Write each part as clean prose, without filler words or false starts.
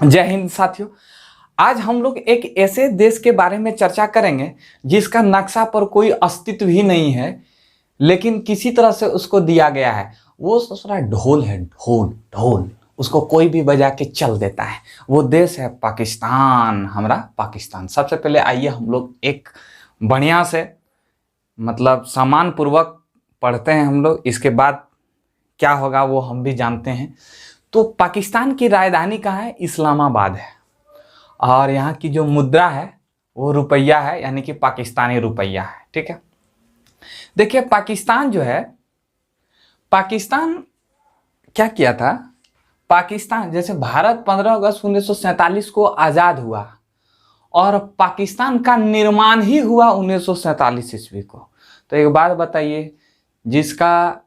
जय हिंद साथियों। आज हम लोग एक ऐसे देश के बारे में चर्चा करेंगे जिसका नक्शा पर कोई अस्तित्व ही नहीं है, लेकिन किसी तरह से उसको दिया गया है। वो दूसरा ढोल है, ढोल ढोल उसको कोई भी बजा के चल देता है। वो देश है पाकिस्तान, हमारा पाकिस्तान। सबसे पहले आइए हम लोग एक बढ़िया से सम्मान पूर्वक पढ़ते हैं हम लोग, इसके बाद क्या होगा वो हम भी जानते हैं। तो पाकिस्तान की राजधानी कहाँ है? इस्लामाबाद है। और यहाँ की जो मुद्रा है वो रुपया है, यानी कि पाकिस्तानी रुपया है। ठीक है, देखिए पाकिस्तान जो है, पाकिस्तान क्या किया था? पाकिस्तान जैसे भारत 15 अगस्त 1947 को आज़ाद हुआ और पाकिस्तान का निर्माण ही हुआ 1947 ईस्वी को। तो एक बात बताइए, जिसका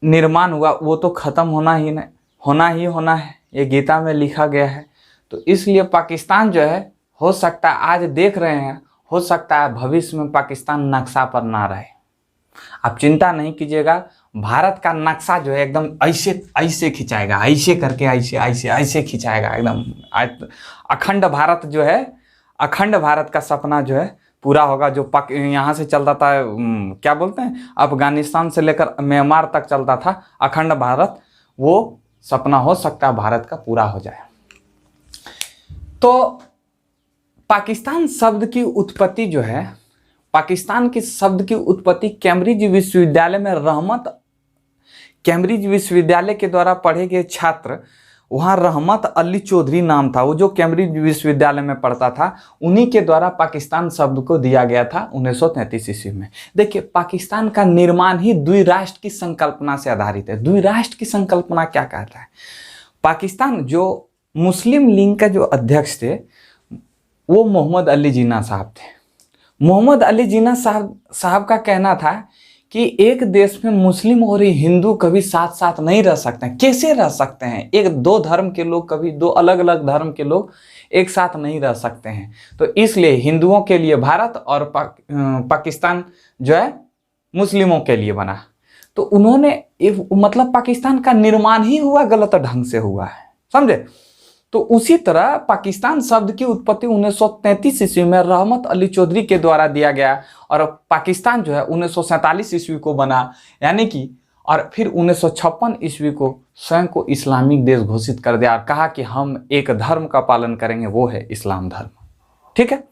निर्माण हुआ वो तो खत्म होना है, ये गीता में लिखा गया है। तो इसलिए पाकिस्तान जो है, हो सकता है आज देख रहे हैं, हो सकता है भविष्य में पाकिस्तान नक्शा पर ना रहे। आप चिंता नहीं कीजिएगा, भारत का नक्शा जो है एकदम ऐसे खिंचाएगा, ऐसे करके ऐसे खिंचाएगा एकदम। अखंड भारत जो है, अखंड भारत का सपना जो है पूरा होगा। जो यहाँ से चलता था, क्या बोलते हैं, अफगानिस्तान से लेकर म्यांमार तक चलता था अखंड भारत, वो सपना हो सकता है भारत का पूरा हो जाए। तो पाकिस्तान शब्द की उत्पत्ति जो है, पाकिस्तान के शब्द की उत्पत्ति कैम्ब्रिज विश्वविद्यालय में कैम्ब्रिज विश्वविद्यालय के द्वारा पढ़े गए छात्र, वहाँ रहमत अली चौधरी नाम था, वो जो कैम्ब्रिज विश्वविद्यालय में पढ़ता था, उन्हीं के द्वारा पाकिस्तान शब्द को दिया गया था 1933 ईस्वी में। देखिए पाकिस्तान का निर्माण ही द्विराष्ट्र की संकल्पना से आधारित है। द्विराष्ट्र की संकल्पना क्या कहता है? पाकिस्तान जो मुस्लिम लीग का जो अध्यक्ष थे वो मोहम्मद अली जिन्ना साहब थे। मोहम्मद अली जिन्ना साहब का कहना था कि एक देश में मुस्लिम और हिंदू कभी साथ साथ नहीं रह सकते हैं। कैसे रह सकते हैं? दो धर्म के लोग, कभी दो अलग अलग धर्म के लोग एक साथ नहीं रह सकते हैं। तो इसलिए हिंदुओं के लिए भारत और पाकिस्तान जो है मुस्लिमों के लिए बना। तो उन्होंने पाकिस्तान का निर्माण ही हुआ गलत ढंग से हुआ है, समझे? तो उसी तरह पाकिस्तान शब्द की उत्पत्ति 1933 ईस्वी में रहमत अली चौधरी के द्वारा दिया गया और पाकिस्तान जो है 1947 ईस्वी को बना, यानी कि, और फिर 1956 ईस्वी को स्वयं को इस्लामिक देश घोषित कर दिया और कहा कि हम एक धर्म का पालन करेंगे, वो है इस्लाम धर्म। ठीक है,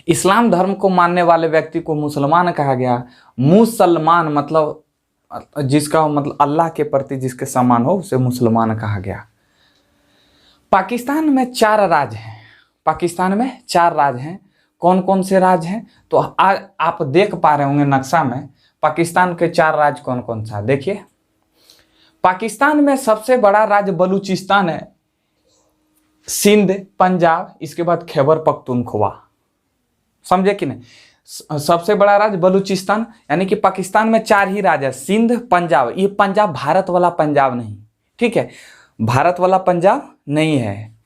इस्लाम धर्म को मानने वाले व्यक्ति को मुसलमान कहा गया। मुसलमान जिसका अल्लाह के प्रति जिसके समान हो उसे मुसलमान कहा गया। पाकिस्तान में 4 राज्य हैं। पाकिस्तान में 4 राज्य हैं। कौन कौन से राज्य हैं? तो आप देख पा रहे होंगे नक्शा में पाकिस्तान के 4 राज्य कौन कौन सा। देखिए पाकिस्तान में सबसे बड़ा राज्य बलूचिस्तान है, सिंध, पंजाब, इसके बाद खैबर पख्तूनख्वा। समझे कि नहीं? सबसे बड़ा राज्य बलूचिस्तान, यानी कि पाकिस्तान में 4 ही राज्य है, सिंध, पंजाब। ये पंजाब भारत वाला पंजाब नहीं, ठीक है, भारत वाला पंजाब नहीं है।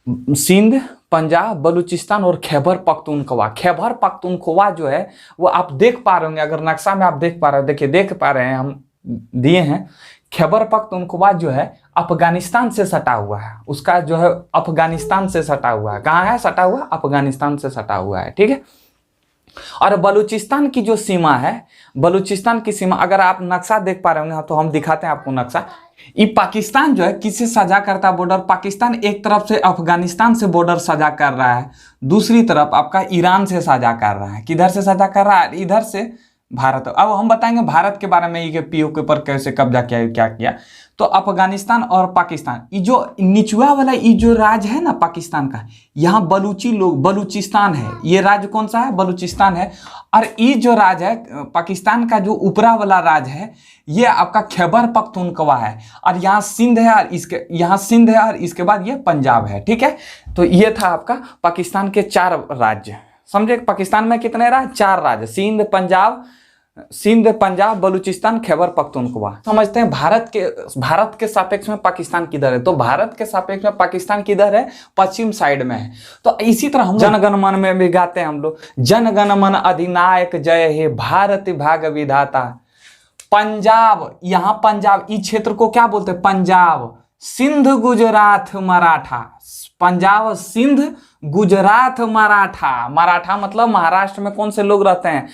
सिंध, पंजाब, बलूचिस्तान और खैबर पख्तूनख्वा। खैबर पख्तूनख्वा जो है वो आप देख पा रहे होंगे, अगर नक्शा में आप देख पा रहे हो, देखिए देख पा रहे हैं, हम दिए हैं। खैबर पख्तूनख्वा जो है अफगानिस्तान से सटा हुआ है, उसका जो है अफगानिस्तान से सटा हुआ है। कहाँ है सटा हुआ? अफगानिस्तान से सटा हुआ है, ठीक है। और बलूचिस्तान की जो सीमा है, बलूचिस्तान की सीमा अगर आप नक्शा देख पा रहे होंगे, तो हम दिखाते हैं आपको नक्शा। ये पाकिस्तान जो है किससे साझा करता है बॉर्डर? पाकिस्तान एक तरफ से अफगानिस्तान से बॉर्डर साझा कर रहा है, दूसरी तरफ आपका ईरान से साझा कर रहा है। किधर से साझा कर रहा है? इधर से भारत। अब हम बताएंगे भारत के बारे में, ये पीओके पर कैसे कब्जा किया, क्या किया। तो अफगानिस्तान और पाकिस्तान, ये जो निचुआ वाला ये जो राज्य है ना पाकिस्तान का, यहाँ बलूची लोग, बलूचिस्तान है, ये राज्य कौन सा है? बलूचिस्तान है। और ये जो राज्य है पाकिस्तान का, जो ऊपरा वाला राज्य है, ये आपका खैबर पख्तूनख्वा है। और यहाँ सिंध है, और यहाँ सिंध है, और इसके बाद ये पंजाब है, ठीक है। तो ये था आपका पाकिस्तान के 4 राज्य। समझे? पाकिस्तान में कितने राज्य? 4 राज्य, सिंध, पंजाब, बलूचिस्तान, खैबर पख्तूनख्वा। समझते हैं भारत के सापेक्ष में पाकिस्तान किधर है? तो भारत के सापेक्ष में पाकिस्तान किधर है? पश्चिम साइड में है। तो इसी तरह हम जनगण मन में भी गाते हैं हम लोग, जनगण मन अधिनायक जय हे भारत भाग्य विधाता। पंजाब, यहाँ पंजाब, इस क्षेत्र को क्या बोलते हैं? पंजाब। सिंध गुजरात मराठा, पंजाब सिंध गुजरात मराठा। मराठा मतलब महाराष्ट्र में कौन से लोग रहते हैं?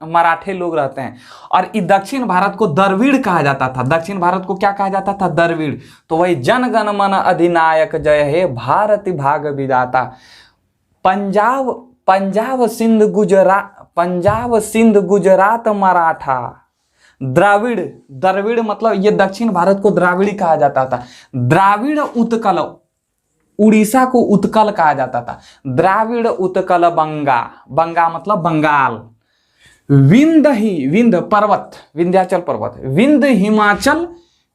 मराठे लोग रहते हैं। और ये दक्षिण भारत को द्रविड़ कहा जाता था। दक्षिण भारत को क्या कहा जाता था? द्रविड़। तो वही जन गण मन अधिनायक जय हे भारत भाग विधाता। पंजाब सिंध गुजरात मराठा। द्रविड़ मतलब ये दक्षिण भारत को द्राविड़ कहा जाता था। द्राविड़ उत्कल, उड़ीसा को उत्कल कहा जाता था। द्राविड़ उत्कल बंगा, बंगा मतलब बंगाल। विंध्य पर्वत, विंध्याचल पर्वत,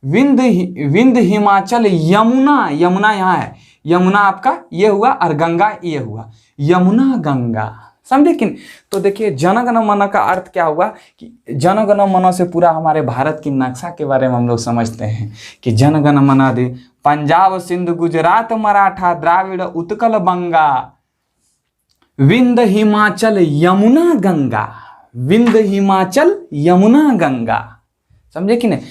विंध्य हिमाचल यमुना, यमुना यहाँ है, यमुना आपका ये हुआ और गंगा ये हुआ, यमुना गंगा। समझे कि नहीं? तो देखिए जनगण मन का अर्थ क्या हुआ कि जनगण मन से पूरा हमारे भारत की नक्शा के बारे में हम लोग समझते हैं कि जनगण मन अधि पंजाब सिंध गुजरात मराठा द्राविड़ उत्कल बंगा विंध्य हिमाचल यमुना गंगा, विंध्य हिमाचल यमुना गंगा। समझे कि नहीं?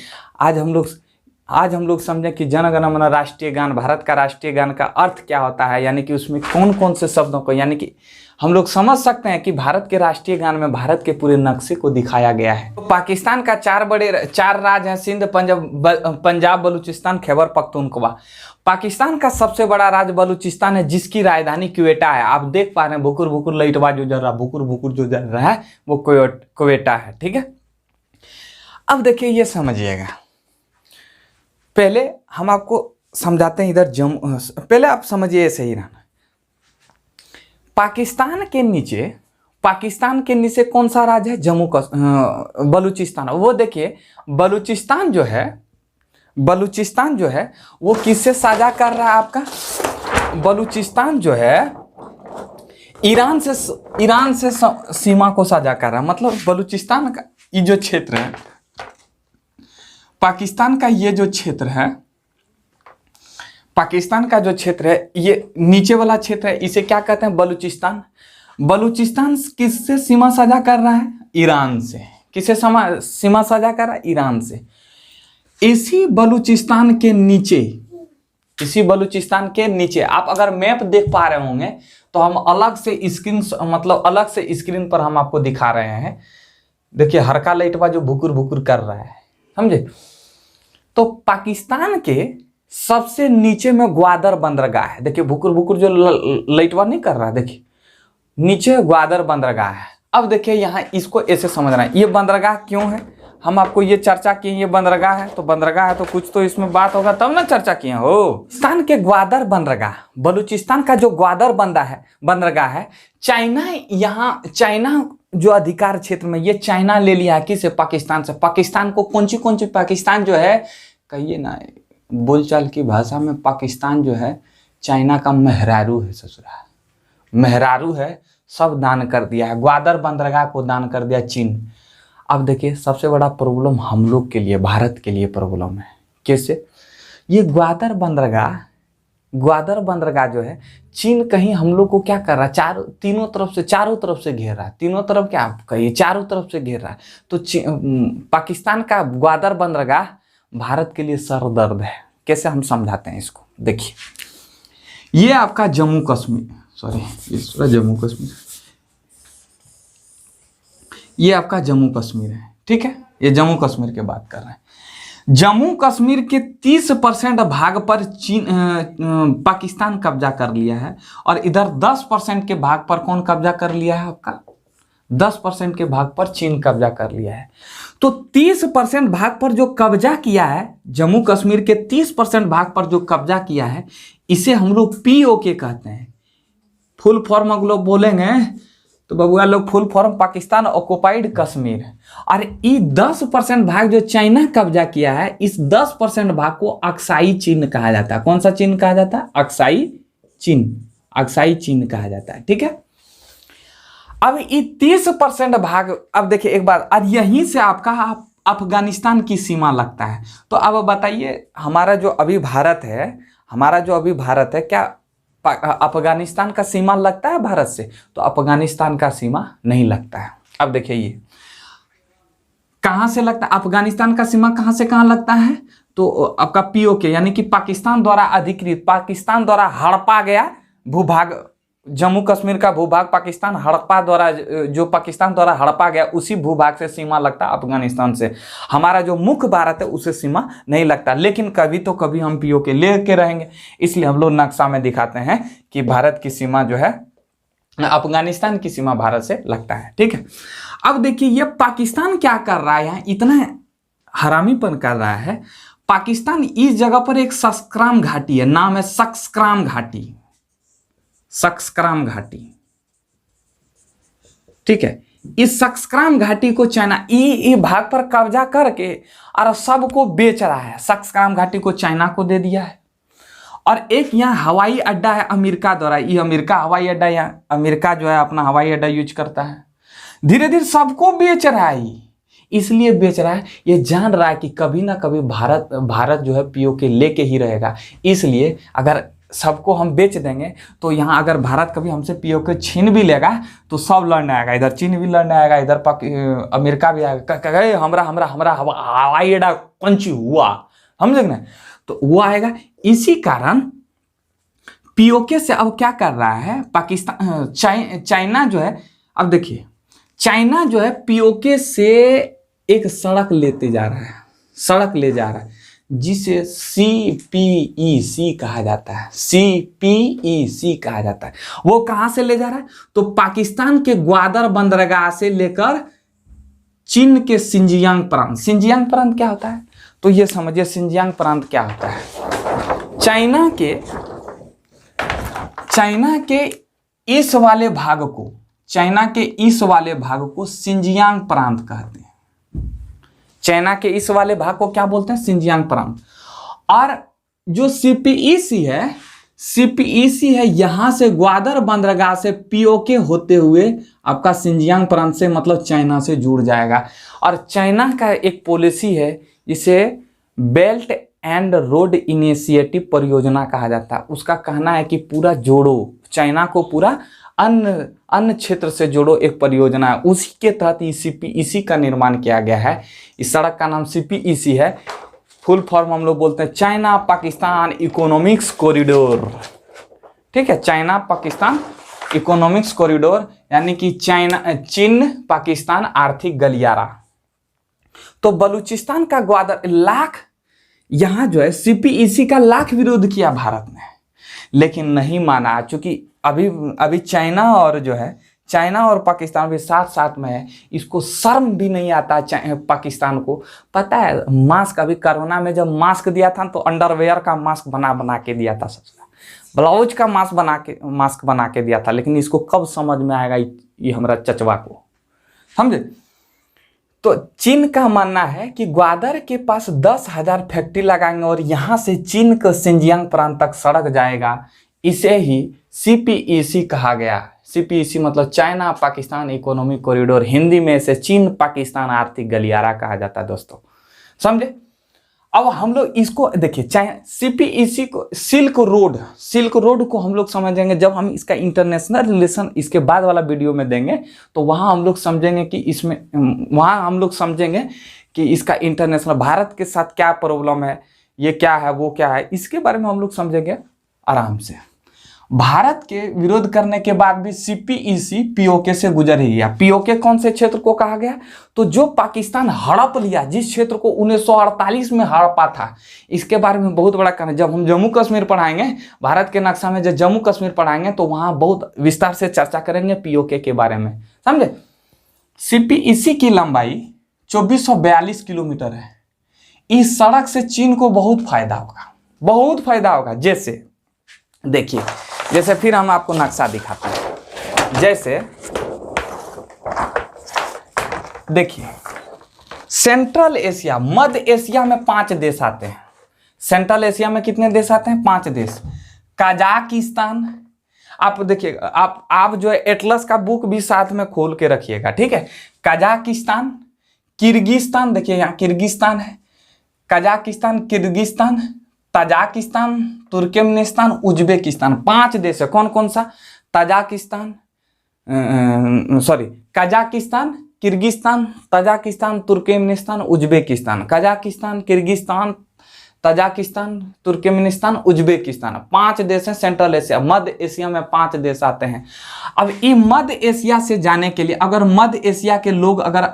आज हम लोग समझे कि जनगण मन राष्ट्रीय गान, भारत का राष्ट्रीय गान का अर्थ क्या होता है, यानी कि उसमें कौन कौन से शब्दों को, यानी कि हम लोग समझ सकते हैं कि भारत के राष्ट्रीय गान में भारत के पूरे नक्शे को दिखाया गया है। तो पाकिस्तान का चार राज्य हैं, सिंध, पंजाब, बलूचिस्तान, खैबर पख्तूनख्वा। पाकिस्तान का सबसे बड़ा राज्य बलूचिस्तान है, जिसकी राजधानी क्वेटा है। आप देख पा रहे हैं भुकुर भुकुर लाइटवा जो जल रहा, भुकुर भुकुर जो जल रहा है वो क्वेटा है। ठीक है, अब देखिए ये समझिएगा, पहले हम आपको समझाते हैं इधर पहले आप समझिए सही रहना। पाकिस्तान के नीचे कौन सा राज्य है? बलूचिस्तान। वो देखिए बलूचिस्तान जो है वो किससे साझा कर रहा है? आपका बलूचिस्तान जो है ईरान से सीमा को साझा कर रहा है। मतलब बलूचिस्तान का ये जो क्षेत्र है, पाकिस्तान का ये जो क्षेत्र है, पाकिस्तान का जो क्षेत्र है, ये नीचे वाला क्षेत्र है, इसे क्या कहते हैं? बलूचिस्तान। बलूचिस्तान किससे सीमा साझा कर रहा है? ईरान से। किससे सीमा साझा कर रहा है? ईरान से। इसी बलूचिस्तान के नीचे आप अगर मैप देख पा रहे होंगे तो हम अलग से स्क्रीन पर हम आपको दिखा रहे हैं। देखिए हरका लाइटवा जो भुकुर भुकुर कर रहा है, समझे? तो पाकिस्तान के सबसे नीचे में ग्वादर बंदरगाह है। देखिए भुकुर भुकुर जो लाइटवा नहीं कर रहा है, देखिए नीचे ग्वादर बंदरगाह है। अब देखिए यहाँ इसको ऐसे समझना है, ये बंदरगाह क्यों है? हम आपको ये चर्चा किए, ये बंदरगाह है तो बंदरगाह है तो कुछ तो इसमें बात होगा तब ना चर्चा किए हो। पाकिस्तान के ग्वादर बंदरगाह, बलूचिस्तान का जो ग्वादर बंदरगाह है, चाइना जो अधिकार क्षेत्र में, ये चाइना ले लिया है। किसे? पाकिस्तान से। पाकिस्तान को कौन सी पाकिस्तान जो है, कहिए ना बोलचाल की भाषा में, पाकिस्तान जो है चाइना का मेहरारू है, ससुरा मेहरारू है, सब दान कर दिया है। ग्वादर बंदरगाह को दान कर दिया चीन। अब देखिए सबसे बड़ा प्रॉब्लम हम लोग के लिए, भारत के लिए प्रॉब्लम है। कैसे? ये ग्वादर बंदरगाह जो है, चीन कहीं हम लोग को क्या कर रहा है? चारों तरफ से घेर रहा है। तीनों तरफ क्या कहिए, चारों तरफ से घेर रहा है। तो पाकिस्तान का ग्वादर बंदरगाह भारत के लिए सरदर्द है। कैसे हम समझाते हैं इसको? देखिए ये आपका जम्मू कश्मीर ये आपका जम्मू कश्मीर है। ठीक है, ये जम्मू कश्मीर की बात कर रहे हैं। जम्मू कश्मीर के 30% भाग पर पाकिस्तान कब्जा कर लिया है और इधर 10% के भाग पर कौन कब्जा कर लिया है? आपका 10% के भाग पर चीन कब्जा कर लिया है। तो 30% भाग पर जो कब्जा किया है, जम्मू कश्मीर के 30% भाग पर जो कब्जा किया है, इसे हम लोग POK कहते हैं। फुल फॉर्म हम लोग बोलेंगे तो बबुआ लोग full form Pakistan occupied Kashmir. और ये 10% भाग जो चाइना कब्जा किया है, इस 10% भाग को अक्साई चीन कहा जाता है। कौन सा चीन कहा जाता है? अक्साई चीन कहा जाता है। ठीक है, अब ये 30% भाग, अब देखिए एक बात, अब यहीं से आपका अफगानिस्तान की सीमा लगता है। तो अब बताइए हमारा जो अभी भारत है क्या अफगानिस्तान का सीमा लगता है भारत से? तो अफगानिस्तान का सीमा नहीं लगता है। अब देखिए ये कहां से लगता है? अफगानिस्तान का सीमा कहां से कहां लगता है? तो तो आपका पीओके यानी कि पाकिस्तान द्वारा अधिकृत, पाकिस्तान द्वारा हड़पा गया भूभाग, जम्मू कश्मीर का भूभाग पाकिस्तान हड़प्पा द्वारा, जो पाकिस्तान द्वारा हड़पा गया उसी भूभाग से सीमा लगता है अफगानिस्तान से। हमारा जो मुख्य भारत है उससे सीमा नहीं लगता, लेकिन कभी तो कभी हम पीओके लेके रहेंगे, इसलिए हम लोग नक्शा में दिखाते हैं कि भारत की सीमा जो है, अफगानिस्तान की सीमा भारत से लगता है। ठीक है, अब देखिए ये पाकिस्तान क्या कर रहा है, यहाँ इतना हरामीपन कर रहा है। पाकिस्तान इस जगह पर एक सक्राम घाटी है, नाम है सक्राम घाटी, सक्राम घाटी। ठीक है, इस सक्राम घाटी को चाइना ये भाग पर कब्जा करके और सबको बेच रहा है। सक्राम घाटी को चाइना को दे दिया है। और एक यहाँ हवाई अड्डा है अमेरिका द्वारा, ये अमेरिका हवाई अड्डा, यहाँ अमेरिका जो है अपना हवाई अड्डा यूज करता है। धीरे धीरे सबको बेच रहा है, इसलिए बेच रहा है, ये जान रहा है कि कभी ना कभी भारत जो है पीओके लेके ही रहेगा। इसलिए अगर सबको हम बेच देंगे तो यहाँ अगर भारत कभी हमसे पीओके छीन भी लेगा तो सब लड़ने आएगा, इधर चीन भी लड़ने आएगा, इधर अमेरिका भी आएगा, हमरा हवाई अड्डा पंच हुआ, समझे ना, तो वो आएगा। इसी कारण पीओके से अब क्या कर रहा है पाकिस्तान, चाइना जो है, अब देखिए चाइना जो है पीओके से एक सड़क लेते जा रहा है, सड़क ले जा रहा है जिसे CPEC कहा जाता है, CPEC कहा जाता है। वो कहां से ले जा रहा है, तो पाकिस्तान के ग्वादर बंदरगाह से लेकर चीन के सिंजियांग प्रांत। सिंजियांग प्रांत क्या होता है, तो ये समझिए सिंजियांग प्रांत क्या होता है। चाइना के इस वाले भाग को, चाइना के इस वाले भाग को सिंजियांग प्रांत कहते हैं। चाइना के इस वाले भाग को क्या बोलते हैं, सिंजियांग प्रांत। और जो CPEC है यहां से ग्वादर बंदरगाह से पीओके होते हुए आपका सिंजियांग प्रांत से मतलब चाइना से जुड़ जाएगा। और चाइना का एक पॉलिसी है जिसे बेल्ट एंड रोड इनिशिएटिव परियोजना कहा जाता है। उसका कहना है कि पूरा जोड़ो, चाइना को पूरा अन्य क्षेत्र से जोड़ो, एक परियोजना है। उसी के तहत CPEC का निर्माण किया गया है। इस सड़क का नाम CPEC है, फुल फॉर्म हम लोग बोलते हैं चाइना पाकिस्तान इकोनॉमिक्स कॉरिडोर। ठीक है, चाइना पाकिस्तान इकोनॉमिक्स कॉरिडोर यानी कि चीन पाकिस्तान आर्थिक गलियारा। तो बलूचिस्तान का ग्वादर यहां जो है CPEC का लाख विरोध किया भारत ने, लेकिन नहीं माना, चूंकि अभी चाइना और जो है चाइना और पाकिस्तान भी साथ साथ में है। इसको शर्म भी नहीं आता पाकिस्तान को। पता है मास्क, अभी कोरोना में जब मास्क दिया था तो अंडरवेयर का मास्क बना के दिया था, सबसे ब्लाउज का मास्क बना के दिया था। लेकिन इसको कब समझ में आएगा ये हमारा चचवा को, समझे। तो चीन का मानना है कि ग्वादर के पास 10,000 फैक्ट्री लगाएंगे और यहां से चीन के सिंजियांग प्रांत तक सड़क जाएगा। इसे ही CPEC कहा गया। CPEC मतलब China Pakistan economic corridor, Hindi में इसे चीन पाकिस्तान आर्थिक गलियारा कहा जाता है दोस्तों, समझे। अब हम लोग इसको देखिए, CPEC को सिल्क रोड को हम लोग समझेंगे जब हम इसका इंटरनेशनल रिलेशन इसके बाद वाला वीडियो में देंगे, तो वहां हम लोग समझेंगे कि कि इसका इंटरनेशनल भारत के साथ क्या प्रॉब्लम है, ये क्या है वो क्या है, इसके बारे में हम लोग समझेंगे आराम से। भारत के विरोध करने के बाद भी CPEC पीओके से गुजर ही गया। पीओके कौन से क्षेत्र को कहा गया, तो जो पाकिस्तान हड़प लिया, जिस क्षेत्र को 1948 में हड़पा था, इसके बारे में बहुत बड़ा कहना। जब हम जम्मू कश्मीर पढ़ाएंगे, भारत के नक्शा में जब जम्मू कश्मीर पढ़ाएंगे तो वहां बहुत विस्तार से चर्चा करेंगे पीओके के बारे में, समझे। CPEC की लंबाई 2442 किलोमीटर है। इस सड़क से चीन को बहुत फायदा होगा। जैसे देखिए, जैसे फिर हम आपको नक्शा दिखाते हैं। जैसे देखिए, सेंट्रल एशिया, मध्य एशिया में 5 देश आते हैं। सेंट्रल एशिया में कितने देश आते हैं, 5 देश। कजाकिस्तान, आप देखिए, आप जो है एटलस का बुक भी साथ में खोल के रखिएगा, ठीक है। कजाकिस्तान, किर्गिस्तान, देखिए यहाँ किर्गिस्तान है, Kazakhstan, Kyrgyzstan, Tajikistan, Turkmenistan, Uzbekistan, 5 देश है। कौन कौन सा, Kazakhstan, Kyrgyzstan, Tajikistan, Turkmenistan, Uzbekistan. Kazakhstan, Kyrgyzstan, Tajikistan, Turkmenistan, Uzbekistan, 5 देश हैं सेंट्रल एशिया। मध्य एशिया में 5 देश आते हैं। अब ये मध्य एशिया से जाने के लिए अगर मध्य एशिया के लोग अगर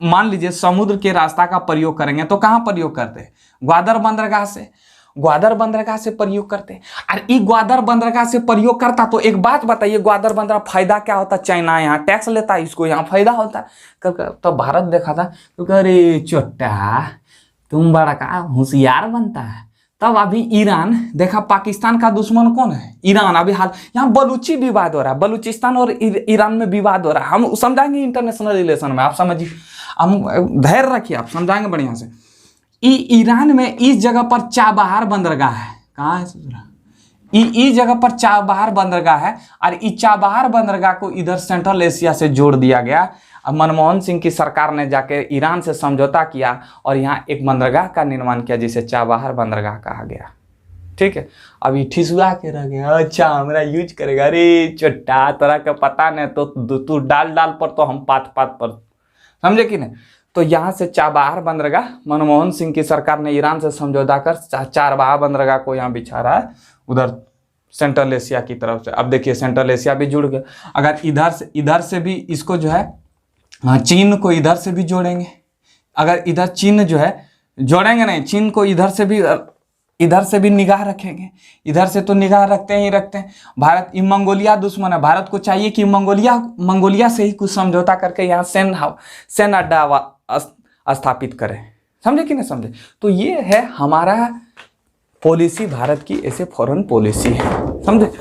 मान लीजिए समुद्र के रास्ता का प्रयोग करेंगे तो कहाँ प्रयोग करते हैं? ग्वादर बंदरगाह से। ग्वादर बंदरगाह से प्रयोग करते हैं। और ये ग्वादर बंदरगाह से प्रयोग करता तो एक बात बताइए, ग्वादर बंदरगाह फायदा क्या होता? चाइना यहाँ टैक्स लेता है, इसको यहाँ फायदा होता। तो भारत देखा था तो अरे चोट्टा तुम बड़ा का होशियार बनता है। तब अभी ईरान देखा, पाकिस्तान का दुश्मन कौन है? ईरान। अभी हाल यहाँ बलूची विवाद हो रहा है, बलूचिस्तान और ईरान में विवाद हो रहा है। हम समझाएंगे इंटरनेशनल रिलेशन में, आप समझिए, हम धैर्य रखिए, आप समझाएंगे बढ़िया से। ईरान में इस जगह पर चाबहार बंदरगाह है। कहाँ है? इस जगह पर चाबहार बंदरगाह है और इस चाबहार बंदरगाह को इधर सेंट्रल एशिया से जोड़ दिया गया। अब मनमोहन सिंह की सरकार ने जाके ईरान से समझौता किया और यहाँ एक बंदरगाह का निर्माण किया जिसे चाबहार बंदरगाह कहा गया। ठीक है, अभी ठिसुआ के रह गया, अच्छा हमारा यूज करेगा। अरे चट्टा तरह का पता नहीं तो तू डाल पर तो हम पात पर, समझे कि नहीं? तो यहाँ से चाबहार बंदरगाह मनमोहन सिंह की सरकार ने ईरान से समझौता कर चाबहार बंदरगाह को यहाँ बिछा रहा है उधर सेंट्रल एशिया की तरफ से। अब देखिए सेंट्रल एशिया भी जुड़ गया। अगर इधर से भी इसको जो है चीन को इधर से भी जोड़ेंगे, अगर इधर चीन जो है जोड़ेंगे नहीं, चीन को इधर से भी निगाह रखेंगे। इधर से तो निगाह रखते हैं। भारत मंगोलिया दुश्मन है, भारत को चाहिए कि मंगोलिया से ही कुछ समझौता करके यहाँ सैन्य अड्डा स्थापित करें। समझे कि नहीं समझे? तो ये है हमारा पॉलिसी, भारत की ऐसे फॉरेन पॉलिसी है, समझे?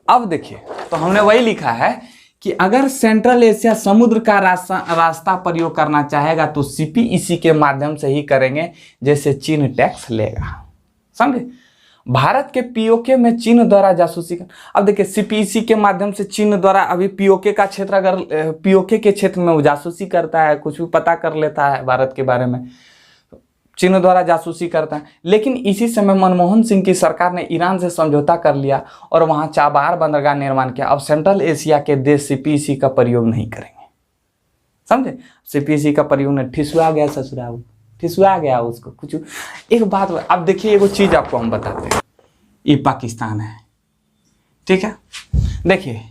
अब देखिए, तो हमने वही लिखा है कि अगर सेंट्रल एशिया समुद्र का रास्ता प्रयोग करना चाहेगा तो सीपीईसी के माध्यम से ही करेंगे, जैसे चीन टैक्स लेगा। समझे? भारत के पीओके में चीन द्वारा जासूसी कर, अब देखिए सीपीईसी के माध्यम से चीन द्वारा अभी पीओके का क्षेत्र, अगर पीओके के क्षेत्र में वो जासूसी करता है, कुछ भी पता कर लेता है भारत के बारे में, चीन द्वारा जासूसी करता है। लेकिन इसी समय मनमोहन सिंह की सरकार ने ईरान से समझौता कर लिया और वहां चाबहार बंदरगाह निर्माण किया। अब सेंट्रल एशिया के देश सीपीईसी का प्रयोग नहीं करेंगे। समझे? सीपीईसी का प्रयोग नहीं, ठिसुआ गया ससुराल, ठिसुआ गया उसको कुछ। एक बात अब देखिए, एगो चीज आपको हम बताते हैं, ये पाकिस्तान है, ठीक है? देखिए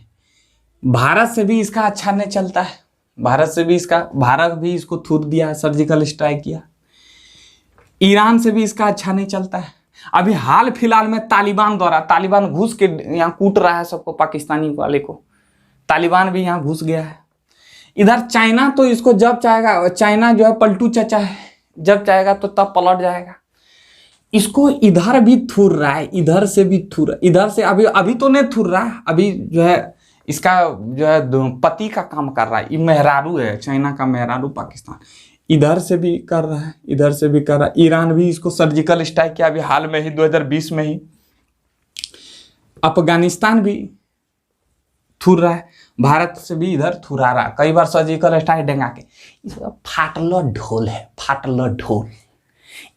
भारत से भी इसका अच्छा नहीं चलता है, भारत भी इसको थूक दिया, सर्जिकल स्ट्राइक किया। ईरान से भी इसका अच्छा नहीं चलता है। अभी हाल फिलहाल में तालिबान घुस के यहाँ कूट रहा है सबको, पाकिस्तानी वाले को। तालिबान भी यहाँ घुस गया है। इधर चाइना तो इसको जब चाहेगा, चाइना जो है पलटू चचा है, जब चाहेगा तो तब पलट जाएगा। इसको इधर भी थूर रहा है, इधर से भी थूर, इधर से अभी तो नहीं थूर रहा है, अभी जो है इसका जो है पति का काम कर रहा है। ये मेहरारू है, चाइना का मेहरारू पाकिस्तान। इधर से भी कर रहा है, इधर से भी कर रहा है। ईरान भी इसको सर्जिकल स्ट्राइक किया अभी हाल में ही, 2020 में ही। अफगानिस्तान भी थूर रहा है, भारत से भी इधर थुरा रहा है, कई बार सर्जिकल स्ट्राइक डेंगा के। इसका फाटलो ढोल है, फाटलो ढोल।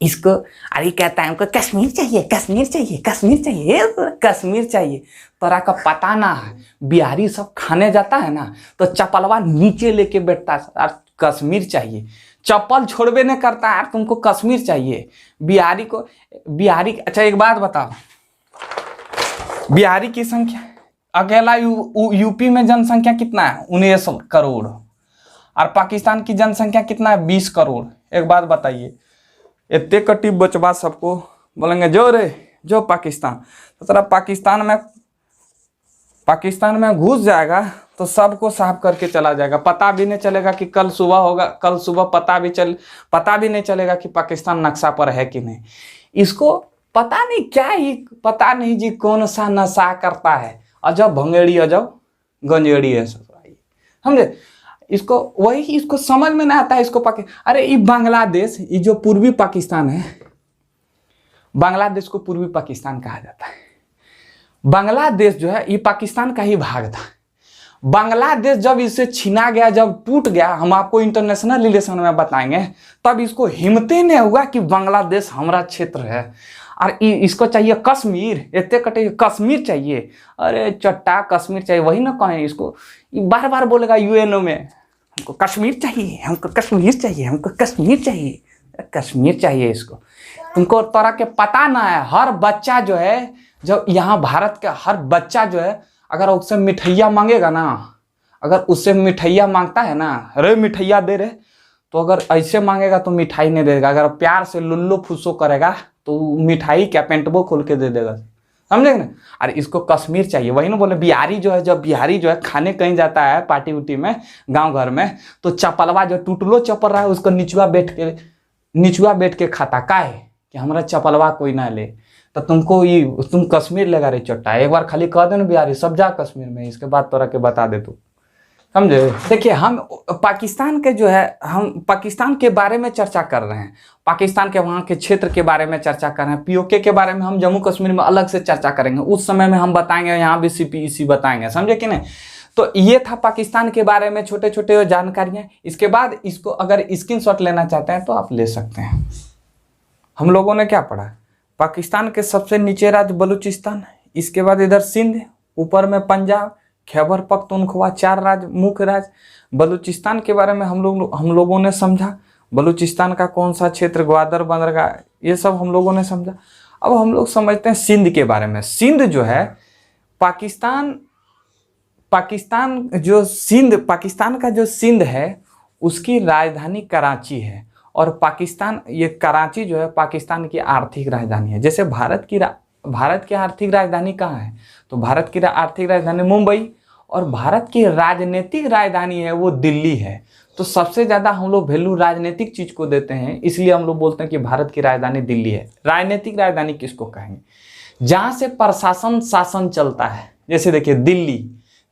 इसको अरे कहता है हमको कश्मीर चाहिए, कश्मीर चाहिए, कश्मीर चाहिए, कश्मीर चाहिए। तोरा का पता ना है, बिहारी सब खाने जाता है ना तो चप्पलवा नीचे लेके बैठता है, कश्मीर चाहिए। चप्पल छोड़बे नहीं करता है, तुमको कश्मीर चाहिए। बिहारी अच्छा एक बात बताओ, बिहारी की संख्या अकेला यूपी में जनसंख्या कितना है? 19 करोड़। और पाकिस्तान की जनसंख्या कितना है? 20 करोड़। एक बात बताइए, इतने कटी बचवा सबको बोलेंगे जो रे जो पाकिस्तान, तो तेरा पाकिस्तान में घुस जाएगा तो सबको साफ करके चला जाएगा। पता भी नहीं चलेगा कि कल सुबह पता भी नहीं चलेगा कि पाकिस्तान नक्शा पर है कि नहीं। इसको पता नहीं क्या ही, पता नहीं जी कौन सा नशा करता है। अजब भंगेड़ी, अजब गंजेड़ी है, समझे? इसको समझ में नहीं आता है। अरे ये बांग्लादेश, ये जो पूर्वी पाकिस्तान है, बांग्लादेश को पूर्वी पाकिस्तान कहा जाता है। बांग्लादेश जो है ये पाकिस्तान का ही भाग था। बांग्लादेश जब इससे छीना गया, जब टूट गया, हम आपको इंटरनेशनल रिलेशन में बताएंगे, तब इसको हिम्मत ही नहीं हुआ कि बांग्लादेश हमारा क्षेत्र है और इसको चाहिए कश्मीर, इतने कटे कश्मीर चाहिए। अरे चट्टा कश्मीर चाहिए, वही ना कहें इसको, बार बार बोलेगा यूएनओ में हमको कश्मीर चाहिए, हमको कश्मीर चाहिए, हमको कश्मीर चाहिए। कश्मीर चाहिए इसको। तुमको तरह के पता ना है, हर बच्चा जो है, जब यहाँ भारत का हर बच्चा जो है, अगर उससे मिठाइया मांगेगा ना, अगर उससे मिठाइया मांगता है ना, अरे मिठाइया दे रहे, तो अगर ऐसे मांगेगा तो मिठाई नहीं देगा, अगर प्यार से लुल्लू फुसो करेगा तो मिठाई क्या पेंटबो खोल के दे देगा, समझे ना। अरे इसको कश्मीर चाहिए। वही ना बोले बिहारी जो है, जब बिहारी जो है खाने कहीं जाता है पार्टी उटी में, गांव घर में, तो चपलवा जो टूटलो चपल रहा है उसको निचुआ बैठ के खाता, का है कि हमारा चपलवा कोई ना ले। तो तुमको ये तुम कश्मीर लेगा रे चट्टा, एक बार खाली कह दे ना बिहारी सब जा कश्मीर में, इसके बाद तोरा के बता दे तू, समझे। देखिए हम पाकिस्तान के जो है, हम पाकिस्तान के बारे में चर्चा कर रहे हैं, पाकिस्तान के वहाँ के क्षेत्र के बारे में चर्चा कर रहे हैं। पीओके के बारे में हम जम्मू कश्मीर में अलग से चर्चा करेंगे, उस समय में हम बताएंगे, यहाँ भी सीपीईसी बताएंगे, समझे कि नहीं। तो ये था पाकिस्तान के बारे में छोटे छोटे जानकारियाँ। इसके बाद इसको अगर स्क्रीनशॉट लेना चाहते हैं तो आप ले सकते हैं। हम लोगों ने क्या पढ़ा, पाकिस्तान के सबसे नीचे राज्य बलूचिस्तान, इसके बाद इधर सिंध, ऊपर में पंजाब, खैबर पख्तूनख्वा, 4 राज्य मुख्य राज्य। बलूचिस्तान के बारे में हम लोगों ने समझा, बलूचिस्तान का कौन सा क्षेत्र, ग्वादर बंदरगाह, ये सब हम लोगों ने समझा। अब हम लोग समझते हैं सिंध के बारे में। सिंध जो है पाकिस्तान का जो सिंध है उसकी राजधानी कराची है, और पाकिस्तान, ये कराची जो है पाकिस्तान की आर्थिक राजधानी है। जैसे भारत की आर्थिक राजधानी कहाँ है, तो भारत की आर्थिक राजधानी मुंबई, और भारत की राजनीतिक राजधानी है वो दिल्ली है। तो सबसे ज़्यादा हम लोग वैल्यू राजनीतिक चीज़ को देते हैं, इसलिए हम लोग बोलते हैं कि भारत की राजधानी दिल्ली है। राजनीतिक राजधानी किसको कहेंगे, जहाँ से प्रशासन शासन चलता है। जैसे देखिए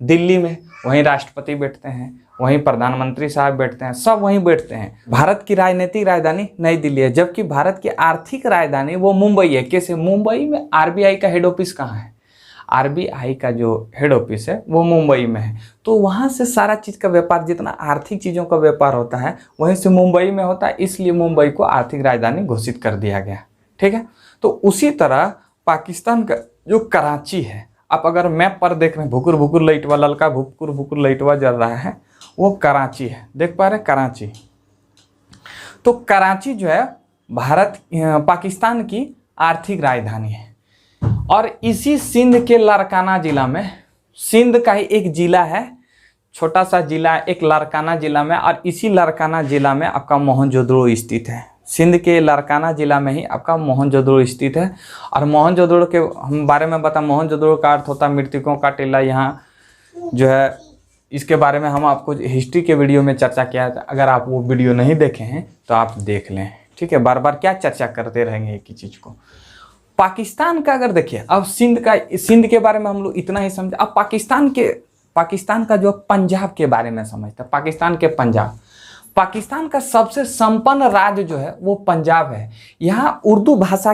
दिल्ली में वहीं राष्ट्रपति बैठते हैं, वहीं प्रधानमंत्री साहब बैठते हैं, सब वहीं बैठते हैं। भारत की राजनीतिक राजधानी नई दिल्ली है, जबकि भारत की आर्थिक राजधानी वो मुंबई है। कैसे, मुंबई में आरबीआई का हेड ऑफिस कहाँ है, आरबीआई का जो हेड ऑफिस है वो मुंबई में है। तो वहाँ से सारा चीज़ का व्यापार, जितना आर्थिक चीज़ों का व्यापार होता है वहीं से मुंबई में होता है, इसलिए मुंबई को आर्थिक राजधानी घोषित कर दिया गया। ठीक है, तो उसी तरह पाकिस्तान का जो कराची है, आप अगर मैप पर देख रहे हैं, भुकुर भुकुर लाइटवा, ललका भुकुर भुकुर लाइटवा जल रहा है, वो कराची है, देख पा रहे हैं कराची। तो कराची जो है पाकिस्तान की आर्थिक राजधानी है। और इसी सिंध के लारकाना जिला में, सिंध का ही एक जिला है, छोटा सा जिला, एक लारकाना जिला में, और इसी लारकाना जिला में आपका मोहनजोदड़ो स्थित है। सिंध के लारकाना जिला में ही आपका मोहनजोदड़ो स्थित है। और मोहनजोदड़ो के हम बारे में बता, मोहनजोदड़ो का अर्थ होता है मृतकों का टीला। यहाँ जो है इसके बारे में हम आपको हिस्ट्री के वीडियो में चर्चा किया है, अगर आप वो वीडियो नहीं देखे हैं तो आप देख लें। ठीक है, बार बार क्या चर्चा करते रहेंगे एक ही चीज़ को। पाकिस्तान का अगर देखिए, अब सिंध के बारे में हम लोग इतना ही समझे। अब पाकिस्तान का जो पंजाब के बारे में समझते हैं, पाकिस्तान का सबसे संपन्न राज्य जो है वो पंजाब है। यहाँ उर्दू भाषा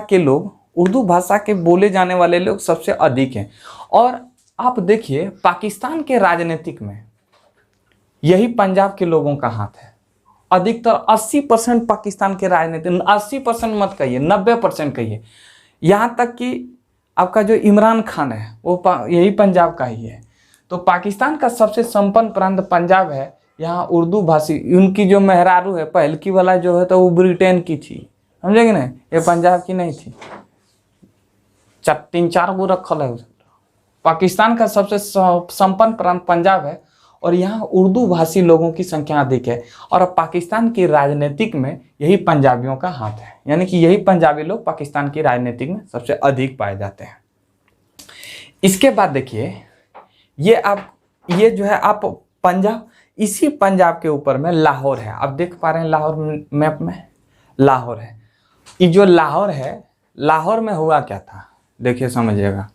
के बोले जाने वाले लोग सबसे अधिक हैं। और आप देखिए पाकिस्तान के राजनीतिक में यही पंजाब के लोगों का हाथ है। अधिकतर 80% पाकिस्तान के राजनीति, 80% मत कहिए, 90% कहिए, यहाँ तक कि आपका जो इमरान खान है वो यही पंजाब का ही है। तो पाकिस्तान का सबसे संपन्न प्रांत पंजाब है। यहाँ उर्दू भाषी, उनकी जो मेहरारू है पहलकी वाला जो है तो वो ब्रिटेन की थी, समझेंगे ना, ये पंजाब की नहीं थी। 3-4 गो रखल है। पाकिस्तान का सबसे संपन्न प्रांत पंजाब है, और यहाँ उर्दू भाषी लोगों की संख्या अधिक है। और पाकिस्तान की राजनीतिक में यही पंजाबियों का हाथ है, यानी कि यही पंजाबी लोग पाकिस्तान की राजनीतिक में सबसे अधिक पाए जाते हैं। इसके बाद देखिए, ये जो है आप पंजाब, इसी पंजाब के ऊपर में लाहौर है। आप देख पा रहे हैं लाहौर मैप में, लाहौर है। ये जो लाहौर है, लाहौर में हुआ क्या था देखिए, समझिएगा।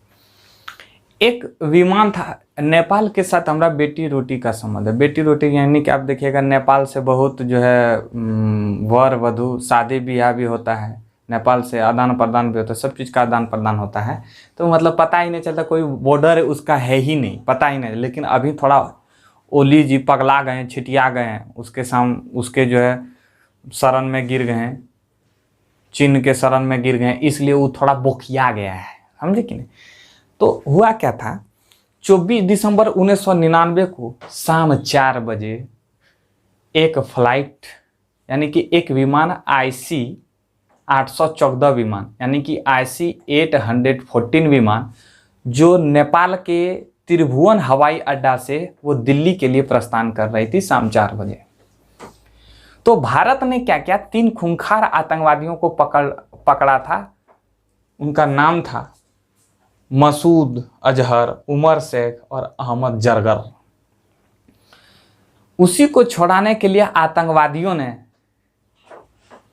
एक विमान था, नेपाल के साथ हमारा बेटी रोटी का संबंध है। बेटी रोटी यानी कि आप देखिएगा नेपाल से बहुत जो है वर वधु शादी ब्याह भी होता है, नेपाल से आदान प्रदान भी होता है, सब चीज़ का आदान प्रदान होता है। तो मतलब पता ही नहीं चलता, कोई बॉर्डर उसका है ही नहीं, पता ही नहीं। लेकिन अभी थोड़ा ओली जी पगला गए हैं, छिटिया गए हैं, उसके जो है शरण में गिर गए हैं, चीन के शरण में गिर गए हैं, इसलिए वो थोड़ा बोखिया गया है, समझे कि नहीं। तो हुआ क्या था, 24 दिसंबर 1999 को शाम 4 बजे एक फ्लाइट यानी कि एक विमान IC-814 विमान यानी कि IC-814 विमान जो नेपाल के त्रिभुवन हवाई अड्डा से वो दिल्ली के लिए प्रस्थान कर रही थी शाम 4 बजे। तो भारत ने क्या किया, 3 खूंखार आतंकवादियों को पकड़ा था। उनका नाम था मसूद अजहर, उमर शेख और अहमद जरगर। उसी को छुड़ाने के लिए आतंकवादियों ने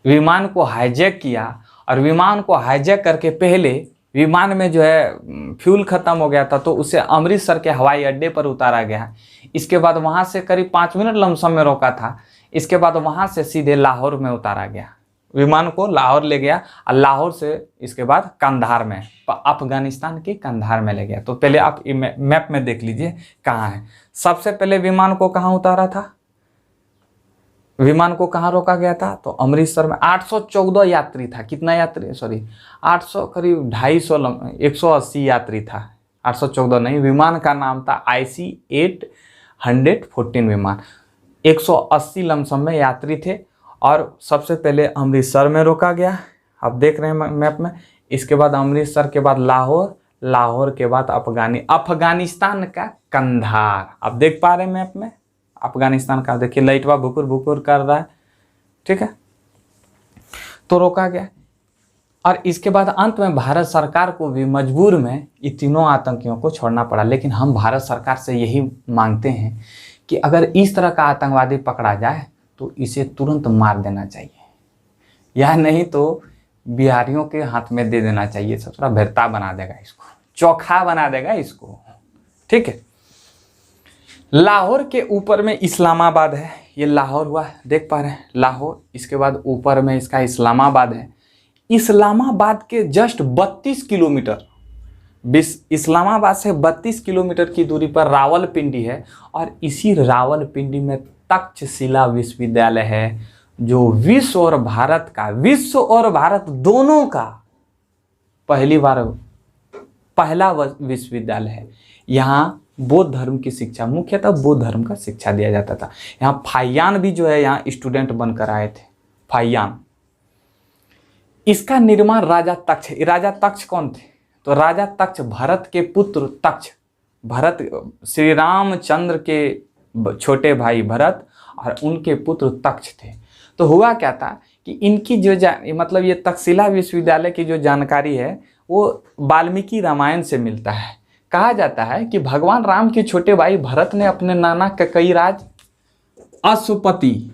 विमान को हाईजैक किया और विमान को हाईजैक करके पहले विमान में जो है फ्यूल खत्म हो गया था तो उसे अमृतसर के हवाई अड्डे पर उतारा गया। इसके बाद वहां से करीब 5 मिनट लमसम में रोका था। इसके बाद वहां से सीधे लाहौर में उतारा गया, विमान को लाहौर ले गया और लाहौर से इसके बाद कंधार में, अफगानिस्तान के कंधार में ले गया। तो पहले आप मैप में देख लीजिए कहाँ है। सबसे पहले विमान को कहाँ उतारा था, विमान को कहाँ रोका गया था, तो अमृतसर में। 814 यात्री था। कितना यात्री, सॉरी 800, करीब 250, 180 यात्री था, 814 नहीं। विमान का नाम था IC-814 विमान। 180 लमसम में यात्री थे और सबसे पहले अमृतसर में रोका गया, आप देख रहे हैं मैप में। इसके बाद अमृतसर के बाद लाहौर, लाहौर के बाद अफगानिस्तान का कंधार, आप देख पा रहे हैं मैप में अफगानिस्तान का। देखिए लाइटवा भुकुर भुकुर कर रहा है, ठीक है। तो रोका गया और इसके बाद अंत में भारत सरकार को भी मजबूर में ये तीनों आतंकियों को छोड़ना पड़ा। लेकिन हम भारत सरकार से यही मांगते हैं कि अगर इस तरह का आतंकवादी पकड़ा जाए तो इसे तुरंत मार देना चाहिए, या नहीं तो बिहारियों के हाथ में दे देना चाहिए। सब थोड़ा भरता बना देगा इसको, चोखा बना देगा इसको, ठीक है। लाहौर के ऊपर में इस्लामाबाद है, ये लाहौर हुआ, देख पा रहे हैं लाहौर। इसके बाद ऊपर में इसका इस्लामाबाद है। इस्लामाबाद के जस्ट 32 किलोमीटर, इस्लामाबाद से 32 किलोमीटर की दूरी पर रावलपिंडी है और इसी रावलपिंडी में तक्षशिला विश्वविद्यालय है, जो विश्व और भारत दोनों का पहला विश्वविद्यालय है। यहाँ बौद्ध धर्म की शिक्षा, मुख्यतः बौद्ध धर्म का शिक्षा दिया जाता था। यहाँ फाइयान भी जो है यहाँ स्टूडेंट बनकर आए थे, फाइयान। इसका निर्माण राजा तक्ष कौन थे, तो राजा तक्ष भरत के पुत्र तक्ष, भरत श्री रामचंद्र के छोटे भाई भरत और उनके पुत्र तक्ष थे। तो हुआ क्या था कि इनकी जो मतलब ये तक्षशिला विश्वविद्यालय की जो जानकारी है वो वाल्मीकि रामायण से मिलता है। कहा जाता है कि भगवान राम के छोटे भाई भरत ने अपने नाना कैकईराज अश्वपति,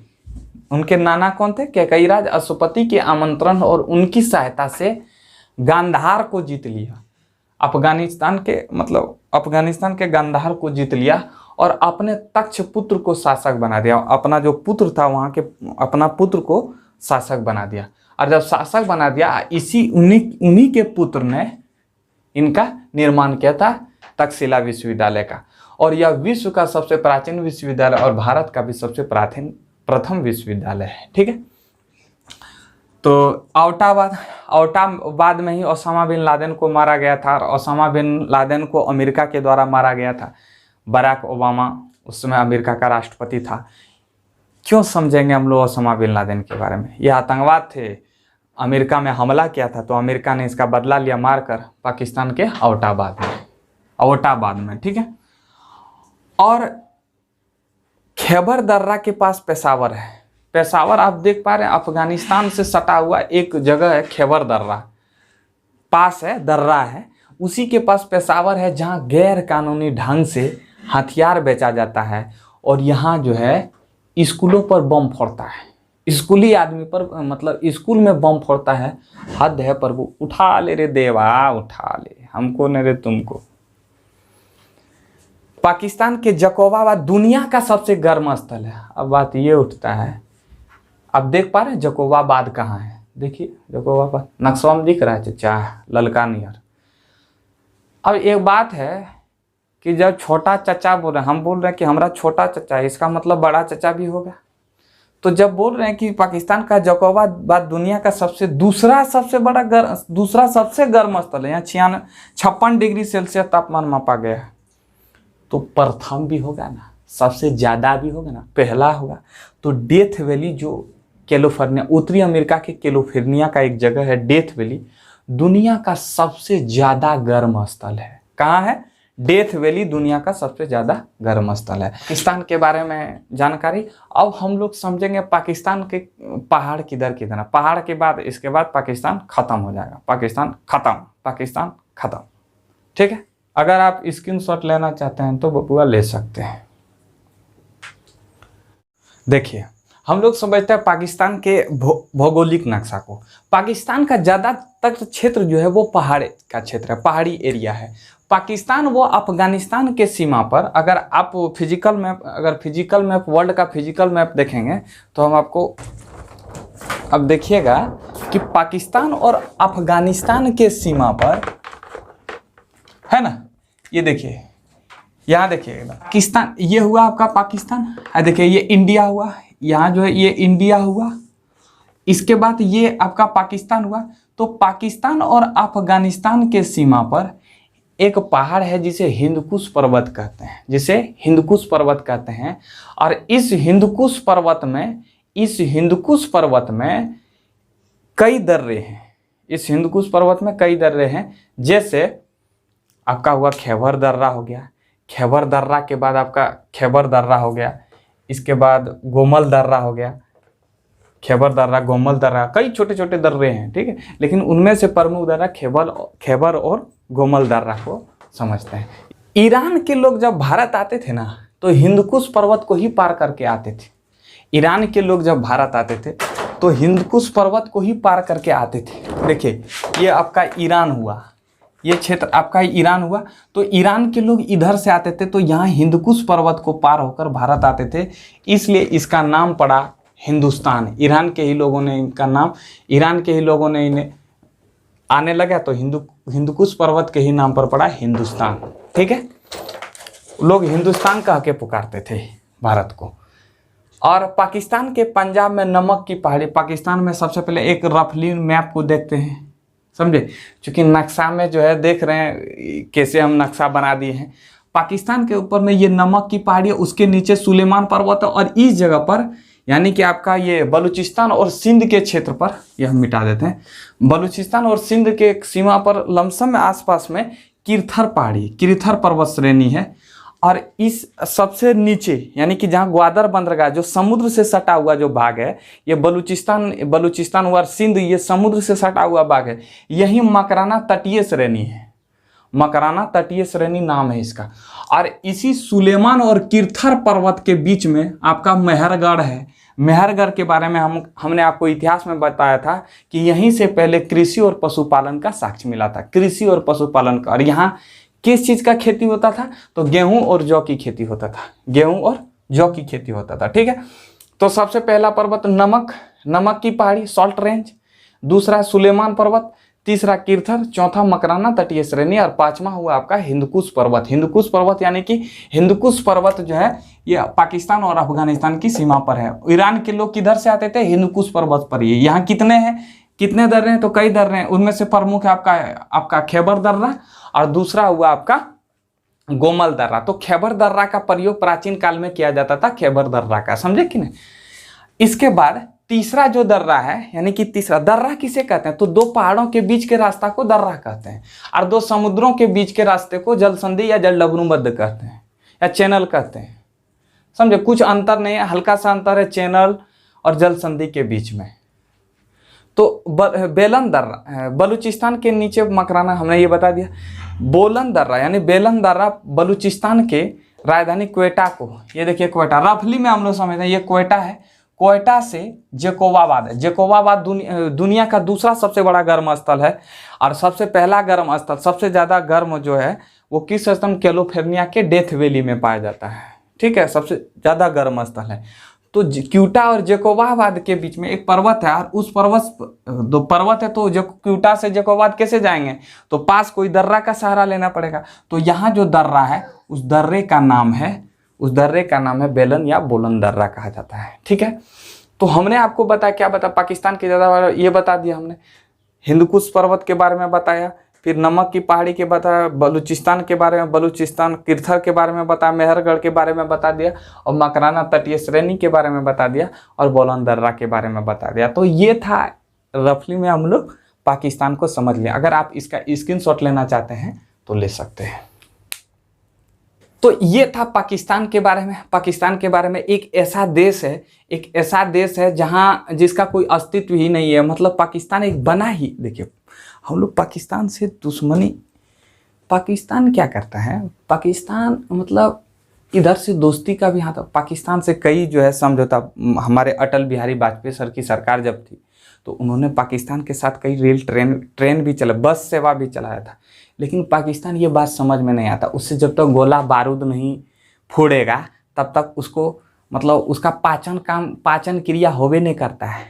उनके नाना कौन थे, कैकईराज अश्वपति के आमंत्रण और उनकी सहायता से गांधार को जीत लिया। अफगानिस्तान के गांधार को जीत लिया और अपने तक्ष पुत्र को शासक बना दिया। अपना जो पुत्र था वहाँ के, अपना पुत्र को शासक बना दिया। और जब शासक बना दिया, उन्हीं के पुत्र ने इनका निर्माण किया था तक्षशिला विश्वविद्यालय का। और यह विश्व का सबसे प्राचीन विश्वविद्यालय और भारत का भी सबसे प्रथम विश्वविद्यालय है, ठीक है। तो औटाबाद में ही ओसामा बिन लादेन को मारा गया था और ओसामा बिन लादेन को अमेरिका के द्वारा मारा गया था। बराक ओबामा उस समय अमेरिका का राष्ट्रपति था। क्यों समझेंगे हम लोग ओसामा बिन लादेन के बारे में, ये आतंकवाद थे, अमेरिका में हमला किया था तो अमेरिका ने इसका बदला लिया मारकर पाकिस्तान के औटाबाद में, ठीक है। और खैबर दर्रा के पास पेशावर है। पेशावर आप देख पा रहे हैं अफगानिस्तान से सटा हुआ एक जगह है, खैबर दर्रा पास है, दर्रा है, उसी के पास पेशावर है जहाँ गैर कानूनी ढंग से हथियार बेचा जाता है। और यहाँ जो है स्कूलों पर बम फोड़ता है, स्कूली आदमी पर, मतलब स्कूल में बम फोड़ता है। हद है प्रभु, उठा ले रे देवा, उठा ले, हमको न रे तुमको। पाकिस्तान के जकोबाबाद दुनिया का सबसे गर्म स्थल है। अब बात ये उठता है, अब देख पा रहे हैं जकोबाबाद कहाँ है, देखिए जकोबाबाद नक्शा में दिख रहा है चचा, ललका नियर। अब एक बात है कि जब छोटा चचा बोल रहे हैं, हम बोल रहे हैं कि हमारा छोटा चचा है, इसका मतलब बड़ा चचा भी होगा। तो जब बोल रहे हैं कि पाकिस्तान का जकोबाबाद दुनिया का दूसरा सबसे गर्म स्थल है, यहाँ 56 डिग्री सेल्सियस तापमान मापा गया है, तो प्रथम भी होगा ना, सबसे ज़्यादा भी होगा ना, पहला होगा। तो डेथ वैली जो कैलिफोर्निया, उत्तरी अमेरिका के कैलिफोर्निया का एक जगह है डेथ वैली, दुनिया का सबसे ज्यादा गर्म स्थल है। कहाँ है? डेथ वैली दुनिया का सबसे ज्यादा गर्म स्थल है। पाकिस्तान के बारे में जानकारी। अब हम लोग समझेंगे पाकिस्तान के पहाड़ किधर किधर है। पहाड़ के बाद इसके बाद पाकिस्तान खत्म हो जाएगा, पाकिस्तान खत्म, पाकिस्तान खत्म। ठीक है, अगर आप स्क्रीनशॉट लेना चाहते हैं तो बबुआ ले सकते हैं। देखिए, हम लोग समझते हैं पाकिस्तान के भौगोलिक नक्शा को। पाकिस्तान का ज्यादातर क्षेत्र जो है वो पहाड़ का क्षेत्र है, पहाड़ी एरिया है। पाकिस्तान वो अफगानिस्तान के सीमा पर, अगर आप फिजिकल मैप वर्ल्ड का फिजिकल मैप देखेंगे तो हम आपको अब देखिएगा कि पाकिस्तान और अफगानिस्तान के सीमा पर है ना, ये देखिए, यहाँ देखिएगा पाकिस्तान, ये हुआ आपका पाकिस्तान, देखिए ये इंडिया हुआ, यहाँ जो है ये इंडिया हुआ, इसके बाद ये आपका पाकिस्तान हुआ। तो पाकिस्तान और अफगानिस्तान के सीमा पर एक पहाड़ है जिसे हिंदकुश पर्वत कहते हैं, जिसे हिंदकुश पर्वत कहते हैं। और इस हिंदकुश पर्वत में कई दर्रे हैं, इस हिंदकुश पर्वत में कई दर्रे हैं। जैसे आपका हुआ खैबर दर्रा हो गया, खैबर दर्रा के बाद आपका खैबर दर्रा हो गया, इसके बाद गोमल दर्रा हो गया, खैबर दर्रा, गोमल दर्रा, कई छोटे छोटे दर्रे हैं। ठीक है, लेकिन उनमें से प्रमुख दर्रा खैबर और गोमल दर्रा को समझते हैं। ईरान के लोग जब भारत आते थे ना तो हिंदकुश पर्वत को ही पार करके आते थे। ईरान के लोग जब भारत आते थे तो हिंदकुश पर्वत को ही पार करके आते थे। देखिए, ये आपका ईरान हुआ, ये क्षेत्र आपका ईरान हुआ। तो ईरान के लोग इधर से आते थे तो यहाँ हिंदकुश पर्वत को पार होकर भारत आते थे, इसलिए इसका नाम पड़ा हिंदुस्तान। ईरान के ही लोगों ने इनका नाम, ईरान के ही लोगों ने इन्हें आने लगा तो हिंदकुश पर्वत के ही नाम पर पड़ा हिंदुस्तान। ठीक है, लोग हिंदुस्तान कह के पुकारते थे भारत को। और पाकिस्तान के पंजाब में नमक की पहाड़ी, पाकिस्तान में सबसे पहले एक रफली मैप को देखते हैं, समझे, क्योंकि नक्शा में जो है देख रहे हैं कैसे हम नक्शा बना दिए हैं। पाकिस्तान के ऊपर में ये नमक की पहाड़ी है, उसके नीचे सुलेमान पर्वत है, और इस जगह पर यानी कि आपका ये बलूचिस्तान और सिंध के क्षेत्र पर, यह हम मिटा देते हैं, बलूचिस्तान और सिंध के सीमा पर लमसम में आसपास में किरथर पहाड़ी, किरथर पर्वत श्रेणी है। और इस सबसे नीचे यानी कि जहाँ ग्वादर बंदरगाह जो समुद्र से सटा हुआ जो भाग है, ये बलूचिस्तान और सिंध, ये समुद्र से सटा हुआ भाग है, यही मकराना तटीय श्रेणी है, मकराना तटीय श्रेणी नाम है इसका। और इसी सुलेमान और किरथर पर्वत के बीच में आपका मेहरगढ़ है। मेहरगढ़ के बारे में हमने आपको इतिहास में बताया था कि यहीं से पहले कृषि और पशुपालन का साक्ष्य मिला था, कृषि और पशुपालन का। और यहाँ किस चीज का खेती होता था? तो गेहूं और जौ की खेती होता था, गेहूं और जौ की खेती होता था। ठीक है, तो सबसे पहला पर्वत नमक की पहाड़ी, सॉल्ट रेंज, दूसरा सुलेमान पर्वत, तीसरा किरथर, चौथा मकराना तटीय श्रेणी, और पांचवा हुआ आपका हिंदकुश पर्वत। हिंदकुश पर्वत यानी कि हिंदकुश पर्वत जो है ये पाकिस्तान और अफगानिस्तान की सीमा पर है। ईरान के लोग किधर से आते थे? हिंदकुश पर्वत पर। ये यहाँ कितने दर्रे हैं? तो कई दर्रे हैं, उनमें से प्रमुख है आपका खैबर दर्रा, और दूसरा हुआ आपका गोमल दर्रा। तो खैबर दर्रा का प्रयोग प्राचीन काल में किया जाता था, खैबर दर्रा का, समझे कि नहीं। इसके बाद तीसरा जो दर्रा है, यानी कि तीसरा दर्रा किसे कहते हैं? तो दो पहाड़ों के बीच के रास्ता को दर्रा कहते हैं, और दो समुद्रों के बीच के रास्ते को जलसंधि या जलडमरूबंध कहते हैं, या चैनल कहते हैं। समझे, कुछ अंतर नहीं है, हल्का सा अंतर है चैनल और जलसंधि के बीच में। तो बेलन दर्रा बलूचिस्तान के नीचे मकराना, हमने ये बता दिया। बोलन दर्रा यानी बेलन दर्रा बलूचिस्तान के राजधानी क्वेटा को, ये देखिए क्वेटा, रफली में हम लोग समझते हैं ये क्वेटा है। क्वेटा से जेकोबाबाद है, जेकोबाबाद दुनिया का दूसरा सबसे बड़ा गर्म स्थल है, और सबसे पहला गर्म स्थल, सबसे ज़्यादा गर्म जो है वो किस स्थल? कैलिफोर्निया के डेथ वैली में पाया जाता है। ठीक है, सबसे ज़्यादा गर्म स्थल है। तो क्यूटा और जेकोबाबाद के बीच में एक पर्वत है, और उस दो पर्वत है, तो क्यूटा से जेकोबाबाद कैसे जाएंगे? तो पास कोई दर्रा का सहारा लेना पड़ेगा। तो यहाँ जो दर्रा है उस दर्रे का नाम है बेलन या बोलन दर्रा कहा जाता है। ठीक है, तो हमने आपको बताया, क्या बताया? पाकिस्तान के ज़्यादा ये बता दिया हमने, हिंदकुश पर्वत के बारे में बताया, फिर नमक की पहाड़ी के बताया, बलूचिस्तान के बारे में, बलूचिस्तान किरथर के बारे में बताया, मेहरगढ़ के बारे में बता दिया, और मकराना तटीय श्रेणी के बारे में बता दिया, और बोलन दर्रा के बारे में बता दिया। तो ये था रफली में हम लोग पाकिस्तान को समझ लिया। अगर आप इसका स्क्रीनशॉट लेना चाहते हैं तो ले सकते हैं। तो ये था पाकिस्तान के बारे में। पाकिस्तान के बारे में एक ऐसा देश है जहां जिसका कोई अस्तित्व ही नहीं है। मतलब पाकिस्तान एक बना ही, देखिए हम लोग पाकिस्तान से दुश्मनी, पाकिस्तान क्या करता है, पाकिस्तान मतलब इधर से दोस्ती का भी हाथ, पाकिस्तान से कई जो है समझौता, हमारे अटल बिहारी वाजपेयी सर की सरकार जब थी तो उन्होंने पाकिस्तान के साथ कई रेल ट्रेन भी चला, बस सेवा भी चलाया था। लेकिन पाकिस्तान ये बात समझ में नहीं आता, उससे जब तक गोला बारूद नहीं फोड़ेगा तब तक उसको मतलब उसका पाचन क्रिया होवे नहीं करता है।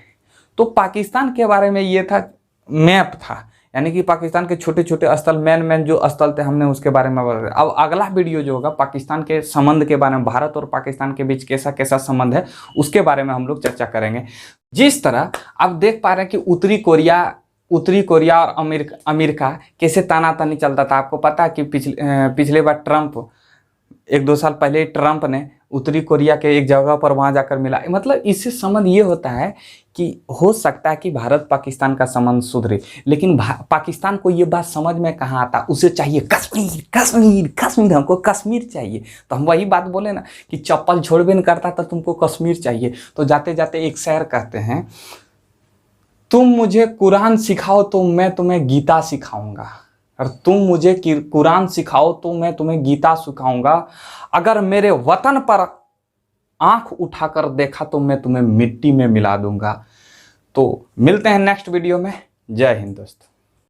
तो पाकिस्तान के बारे में ये था, मैप था, यानी कि पाकिस्तान के छोटे छोटे स्थल, मेन जो स्थल थे हमने उसके बारे में बताया। अब अगला वीडियो जो होगा पाकिस्तान के संबंध के बारे में, भारत और पाकिस्तान के बीच कैसा कैसा संबंध है उसके बारे में हम लोग चर्चा करेंगे। जिस तरह आप देख पा रहे हैं कि उत्तरी कोरिया और अमेरिका कैसे तानातानी चलता था। आपको पता है कि पिछले बार ट्रंप, 1-2 साल पहले ट्रंप ने उत्तरी कोरिया के एक जगह पर वहां जाकर मिला। मतलब इससे संबंध ये होता है कि हो सकता है कि भारत पाकिस्तान का संबंध सुधरे, लेकिन पाकिस्तान को ये बात समझ में कहाँ आता, उसे चाहिए कश्मीर कश्मीर कश्मीर, हमको कश्मीर चाहिए। तो हम वही बात बोले ना कि चप्पल छोड़बे नहीं करता तो तुमको कश्मीर चाहिए। तो जाते जाते एक शेर कहते हैं, तुम मुझे कुरान सिखाओ तो मैं तुम्हें गीता सिखाऊंगा, और तुम मुझे कुरान सिखाओ तो मैं तुम्हें गीता सिखाऊंगा। अगर मेरे वतन पर आंख उठाकर देखा तो मैं तुम्हें मिट्टी में मिला दूंगा। तो मिलते हैं नेक्स्ट वीडियो में। जय हिंद दोस्तों।